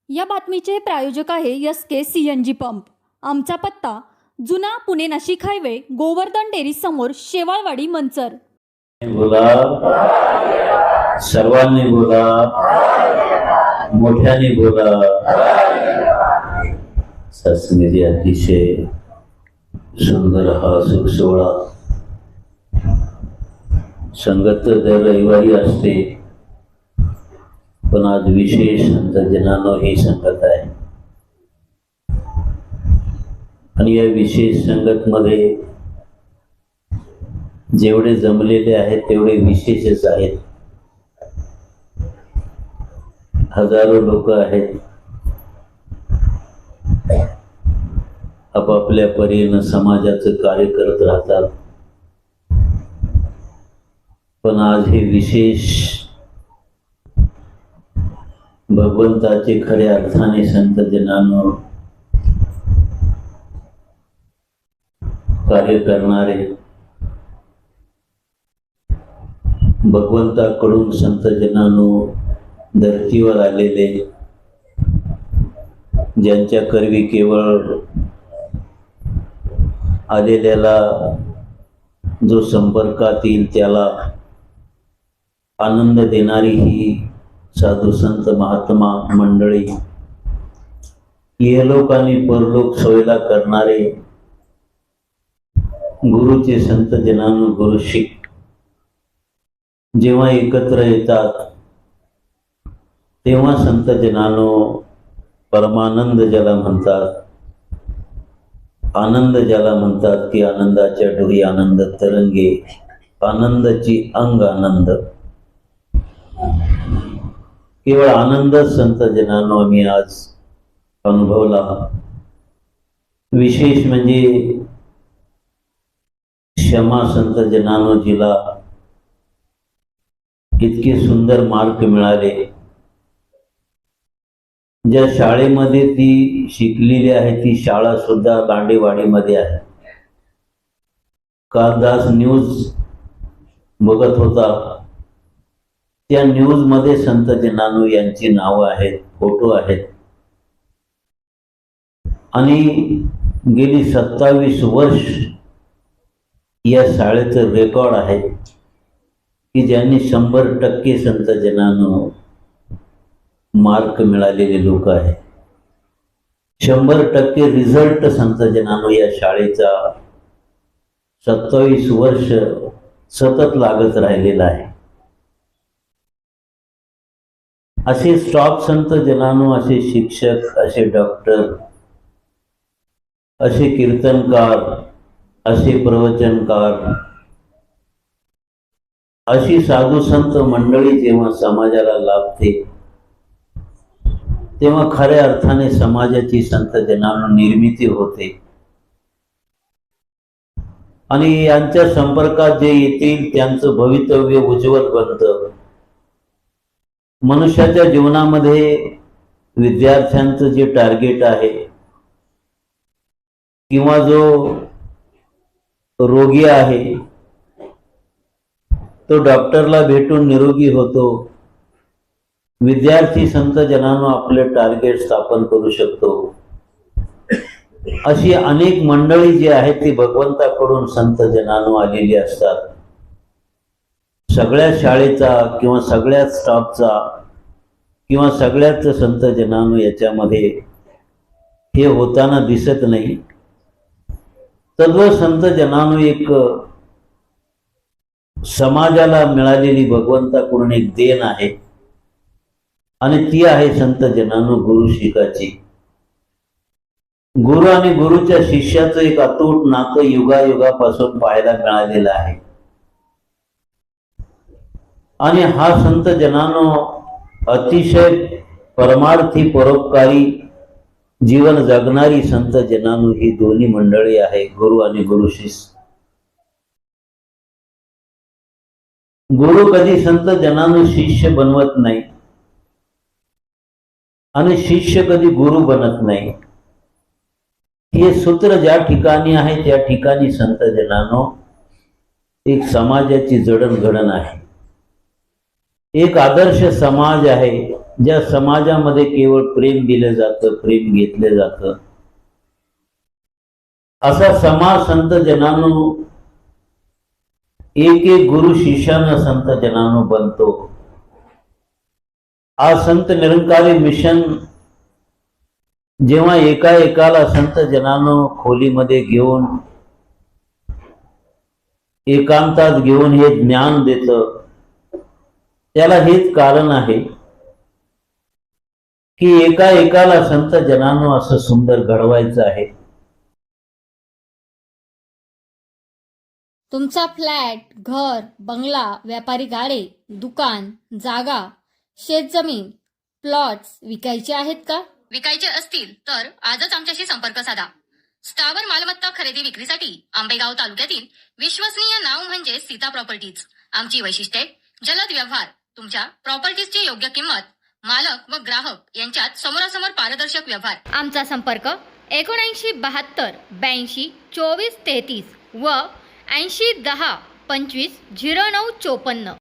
या बातमीचे प्रायोजक आहे SK CNG पंप. आमचा पत्ता जुना पुणे नाशिक हायवे, गोवर्धन डेअरी समोर, शेवाळवाडी, मंचर. बोला, सर्वांनी बोला, मोठ्याने बोला. सत्संगीची अतिशय सुंदर हा सुख सोहळा. संगत दर रविवारी असते, पण आज विशेष संत जनानो ही संगत आहे. आणि या विशेष संगत मध्ये जेवढे जमलेले आहेत तेवढे विशेषच आहेत. हजारो लोक आहेत, आपापल्या परीने समाजाचं कार्य करत राहतात. पण आज हे विशेष भगवंताचे खऱ्या अर्थाने संत जनांनो कार्य करणारे, भगवंताकडून संत जनांनो धरतीवर आलेले, ज्यांच्या करवी केवळ आलेल्याला जो संपर्कात येईल त्याला आनंद देणारी ही साधू संत महात्मा मंडळी, इहलोक आणि परलोक सोयीला करणारे गुरुचे संत जनांनो गुरुशिक जेव्हा एकत्र येतात तेव्हा संत जनांनो परमानंद ज्याला म्हणतात, आनंद ज्याला म्हणतात की आनंदाच्या डोही आनंद तरंगे, आनंदाची अंग आनंद, केवळ आनंद संत जनांनो आम्ही आज अनुभवला. विशेष म्हणजे क्षमा संत जनांनो जिला इतके सुंदर मार्क मिळाले, ज्या शाळेमध्ये ती शिकलेली आहे ती शाळा सुद्धा दांडेवाडीमध्ये आहे. कालदास न्यूज बघत होता, त्या न्यूज मध्ये संत जनांनो यांची नावं आहेत, फोटो आहेत. आणि गेली 27 वर्ष या शाळेचं रेकॉर्ड आहे की ज्यांनी 100% संत जनांनो मार्क मिळालेले लोक आहेत. 100% रिझल्ट संत जनांनो या शाळेचा 27 वर्ष सतत लागत राहिलेला आहे. असे स्टॉप संत जनांनो, असे शिक्षक, असे डॉक्टर, असे कीर्तनकार, असे प्रवचनकार, अशी साधू संत मंडळी जेव्हा समाजाला लाभते तेव्हा खऱ्या अर्थाने समाजाची संत जनांनो निर्मिती होते. आणि यांच्या संपर्कात जे येतील त्यांचं भवितव्य उज्ज्वल बनतं. मनुष्याच्या जीवनामध्ये विद्यार्थ्यांचं जे टार्गेट आहे किंवा जो रोगी आहे तो डॉक्टरला भेटून निरोगी होतो. विद्यार्थी संत जनांनो आपले टार्गेट स्थापन करू शकतो. अशी अनेक मंडळी जी आहेत ती भगवंताकडून संत जनांनो आलेली असतात. सगळ्या शाळेचा किंवा सगळ्याच स्टाफचा किंवा सगळ्याच संत जनांनो याच्यामध्ये हे होताना दिसत नाही. तद्व संत जनांनो एक समाजाला मिळालेली भगवंताकडून एक देण आहे आणि ती आहे संत जनांनो गुरु शिकाची. गुरु आणि गुरुच्या शिष्याचं एक अतूट नातं युगायुगापासून पाहायला मिळालेलं आहे. आणि हा संत जनांनो अतिशय परमार्थी परोपकारी जीवन जगणारी संत जनांनो ही दोन्ही मंडळी आहे, गुरु आणि गुरु शिष्य. गुरु कधी संत जनांनो शिष्य बनवत नाही आणि शिष्य कधी गुरु बनत नाही. हे सूत्र ज्या ठिकाणी आहे त्या ठिकाणी संत जनांनो एक समाजाची जडणघडण आहे. एक आदर्श समाज आहे ज्या समाजामध्ये केवळ प्रेम दिलं जातं, प्रेम घेतलं जातं, असा समाज संत जनानो, एक एक गुरु शिष्यानं संत जनानो बनतो. आज संत निरंकारी मिशन जेव्हा एकाला संत जनानो खोलीमध्ये घेऊन, एकांतात घेऊन हे ज्ञान देतं, त्याला हेच कारण आहे की एकाला संत जनानो असं सुंदर घडवायचं आहे. तुमचा फ्लॅट, घर, बंगला, व्यापारी गाडे, दुकान, जागा, शेतजमीन, प्लॉट्स विकायचे आहेत का? विकायचे असतील तर आजच आमच्याशी संपर्क साधा. स्थावर मालमत्ता खरेदी विक्रीसाठी आंबेगाव तालुक्यातील विश्वसनीय नाव म्हणजे सीता प्रॉपर्टीज. आमची वैशिष्ट्ये: जलद व्यवहार, तुमच्या प्रॉपर्टीजची योग्य किंमत, मालक व ग्राहक यांच्यात समोरासमोर पारदर्शक व्यवहार. आमचा संपर्क 7972 82 24 33 व 80 10 25 09 54.